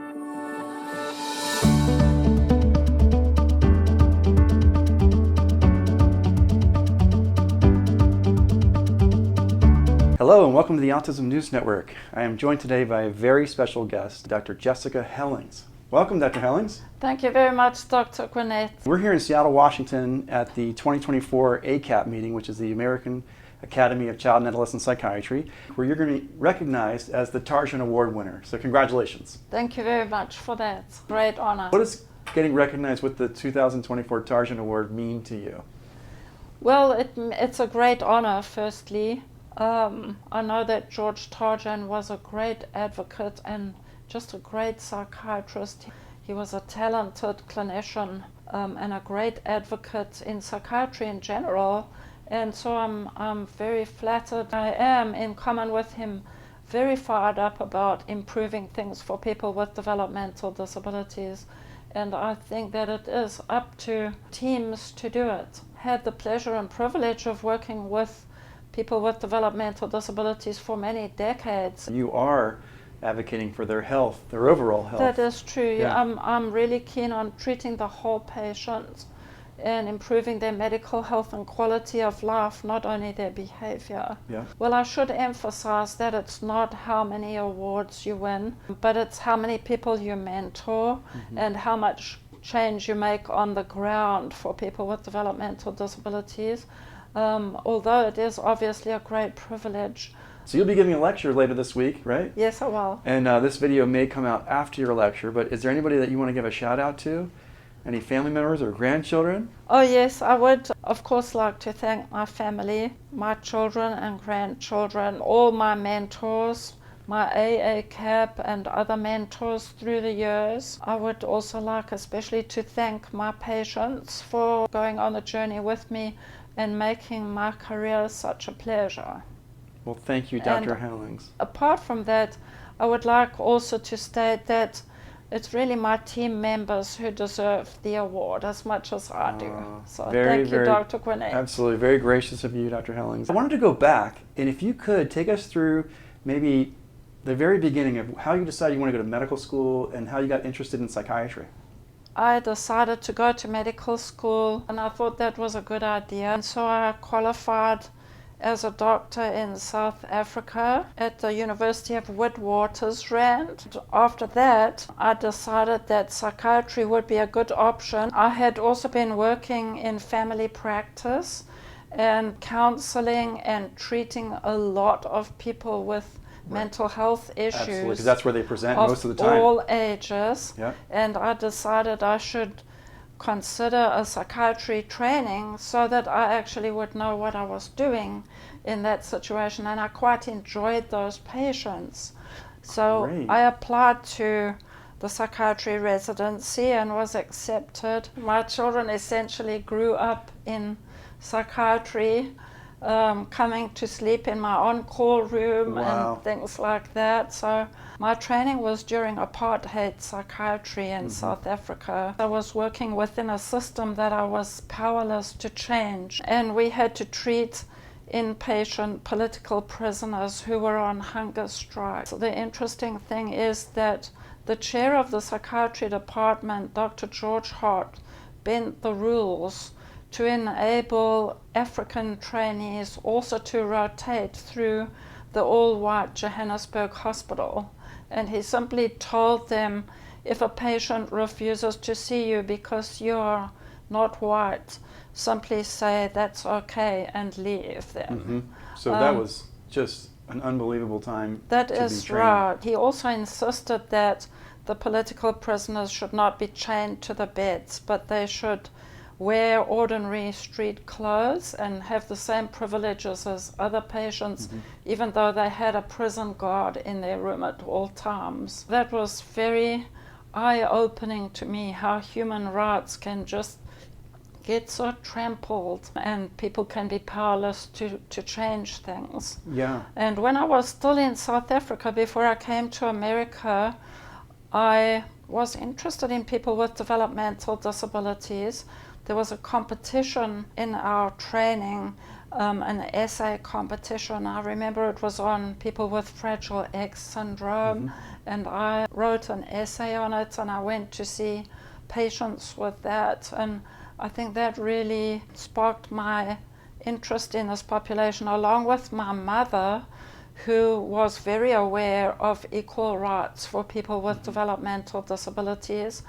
Hello and welcome to the Autism News Network. I am joined today by a very special guest, Dr. Jessica Hellings. Welcome, Dr. Hellings. Thank you very much, Dr. Gwynette. We're here in Seattle, Washington at the 2024 ACAP meeting, which is the American Academy of Child and Adolescent Psychiatry, where you're going to be recognized as the Tarjan Award winner. So congratulations. Thank you very much for that. Great honor. What does getting recognized with the 2024 Tarjan Award mean to you? Well, it's a great honor, firstly. I know that George Tarjan was a great advocate and just a great psychiatrist. He was a talented clinician and a great advocate in psychiatry in general. And so I'm very flattered. I am, in common with him, very fired up about improving things for people with developmental disabilities. And I think that it is up to teams to do it. Had the pleasure and privilege of working with people with developmental disabilities for many decades. You are advocating for their health, their overall health. That is true. Yeah. I'm really keen on treating the whole patient and improving their medical health and quality of life, not only their behavior. Yeah. Well, I should emphasize that it's not how many awards you win, but it's how many people you mentor and how much change you make on the ground for people with developmental disabilities. Although it is obviously a great privilege. So you'll be giving a lecture later this week, right? Yes, I will. And this video may come out after your lecture, but is there anybody that you want to give a shout out to? Any family members or grandchildren? Oh yes, I would of course like to thank my family, my children and grandchildren, all my mentors, my AA CAP and other mentors through the years. I would also like especially to thank my patients for going on the journey with me and making my career such a pleasure. Well, thank you, Dr. Hellings. Apart from that, I would like also to state that it's really my team members who deserve the award as much as I do. So thank you, Dr. Gwynette. Absolutely, very gracious of you, Dr. Hellings. I wanted to go back, and if you could take us through maybe the very beginning of how you decided you want to go to medical school and how you got interested in psychiatry. I decided to go to medical school and I thought that was a good idea. And so I qualified as a doctor in South Africa at the University of Witwatersrand. After that, I decided that psychiatry would be a good option. I had also been working in family practice and counseling and treating a lot of people with mental health issues. Absolutely, because that's where they present most of the time. All ages. Yeah. And I decided I should consider a psychiatry training so that I actually would know what I was doing in that situation, and I quite enjoyed those patients. So Great. I applied to the psychiatry residency and was accepted. My children essentially grew up in psychiatry, coming to sleep in my on-call room and things like that. So my training was during apartheid psychiatry in South Africa. I was working within a system that I was powerless to change, and we had to treat inpatient political prisoners who were on hunger strike. So the interesting thing is that the chair of the psychiatry department, Dr. George Hart, bent the rules to enable African trainees also to rotate through the all-white Johannesburg hospital. And he simply told them, if a patient refuses to see you because you're not white, simply say that's okay and leave them. So that was just an unbelievable time. That is right. He also insisted that the political prisoners should not be chained to the beds, but they should wear ordinary street clothes and have the same privileges as other patients, even though they had a prison guard in their room at all times. That was very eye-opening to me, how human rights can just get so trampled and people can be powerless to change things. Yeah. And when I was still in South Africa, before I came to America, I was interested in people with developmental disabilities. There was a competition in our training an essay competition. I remember it was on people with Fragile X syndrome, and I wrote an essay on it, and I went to see patients with that, and I think that really sparked my interest in this population, along with my mother, who was very aware of equal rights for people with developmental disabilities.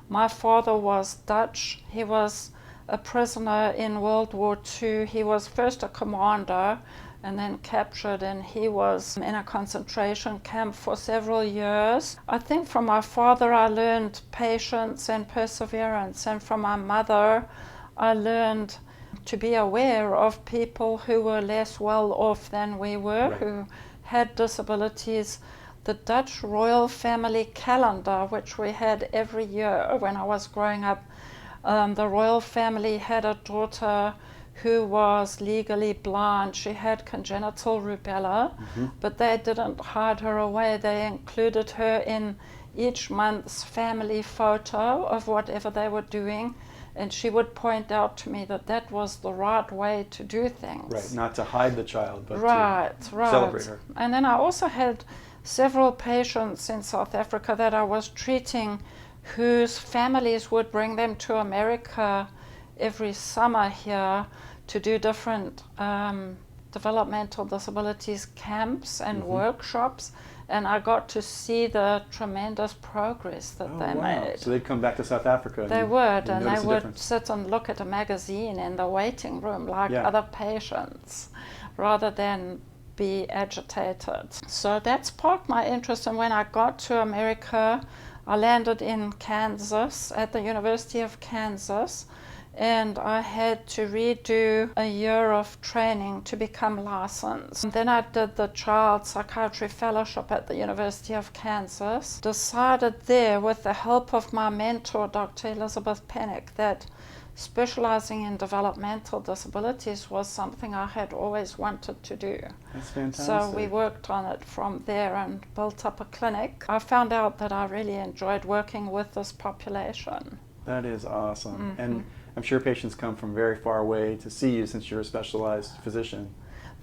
My father was Dutch. He was a prisoner in World War II. He was first a commander and then captured, and he was in a concentration camp for several years. I think from my father I learned patience and perseverance, and from my mother I learned to be aware of people who were less well off than we were, Right. who had disabilities. The Dutch royal family calendar, which we had every year when I was growing up, the royal family had a daughter who was legally blind. She had congenital rubella, but they didn't hide her away. They included her in each month's family photo of whatever they were doing, and she would point out to me that that was the right way to do things. Right, not to hide the child, but Right. to celebrate her. And then I also had several patients in South Africa that I was treating whose families would bring them to America every summer here to do different developmental disabilities camps and workshops, and I got to see the tremendous progress that they made. So they'd come back to South Africa. They would, and they notice the would difference. sit and look at a magazine in the waiting room like Yeah. other patients, rather than be agitated. So that sparked my interest, and when I got to America, I landed in Kansas, at the University of Kansas, and I had to redo a year of training to become licensed. And then I did the Child Psychiatry Fellowship at the University of Kansas. Decided there, with the help of my mentor, Dr. Elizabeth Pennick, that specializing in developmental disabilities was something I had always wanted to do. That's fantastic. So we worked on it from there and built up a clinic. I found out that I really enjoyed working with this population. That is awesome. And I'm sure patients come from very far away to see you since you're a specialized physician.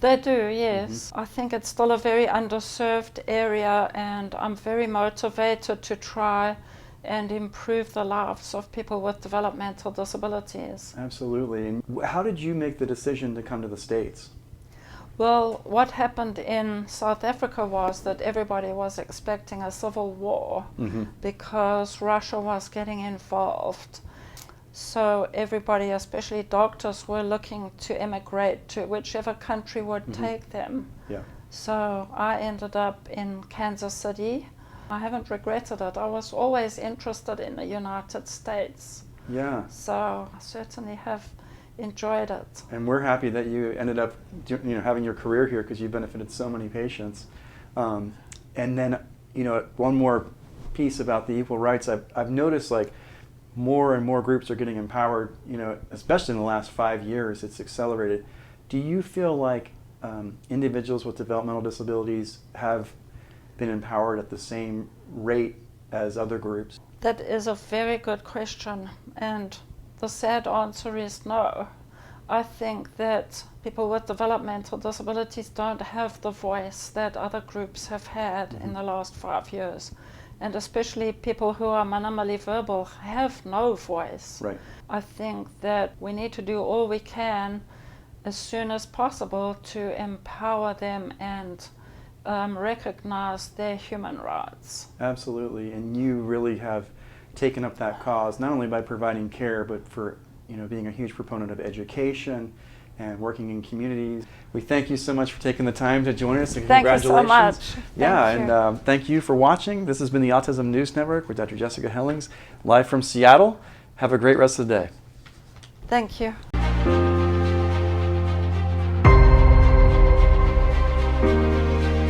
They do, yes. I think it's still a very underserved area, and I'm very motivated to try and improve the lives of people with developmental disabilities. Absolutely. And how did you make the decision to come to the States? Well, what happened in South Africa was that everybody was expecting a civil war because Russia was getting involved. So everybody, especially doctors, were looking to immigrate to whichever country would take them. Yeah. So I ended up in Kansas City. I haven't regretted it. I was always interested in the United States. Yeah. So I certainly have enjoyed it. And we're happy that you ended up having your career here, because you benefited so many patients. And then, one more piece about the equal rights. I've noticed like more and more groups are getting empowered, especially in the last 5 years, it's accelerated. Do you feel like individuals with developmental disabilities have been empowered at the same rate as other groups? That is a very good question, and the sad answer is no. I think that people with developmental disabilities don't have the voice that other groups have had in the last 5 years. And especially people who are minimally verbal have no voice. Right. I think that we need to do all we can as soon as possible to empower them and recognize their human rights. Absolutely. And you really have taken up that cause, not only by providing care, but for being a huge proponent of education and working in communities. We thank you so much for taking the time to join us, and congratulations. Thank you so much. And thank you for watching. This has been the Autism News Network with Dr. Jessica Hellings, live from Seattle. Have a great rest of the day. Thank you.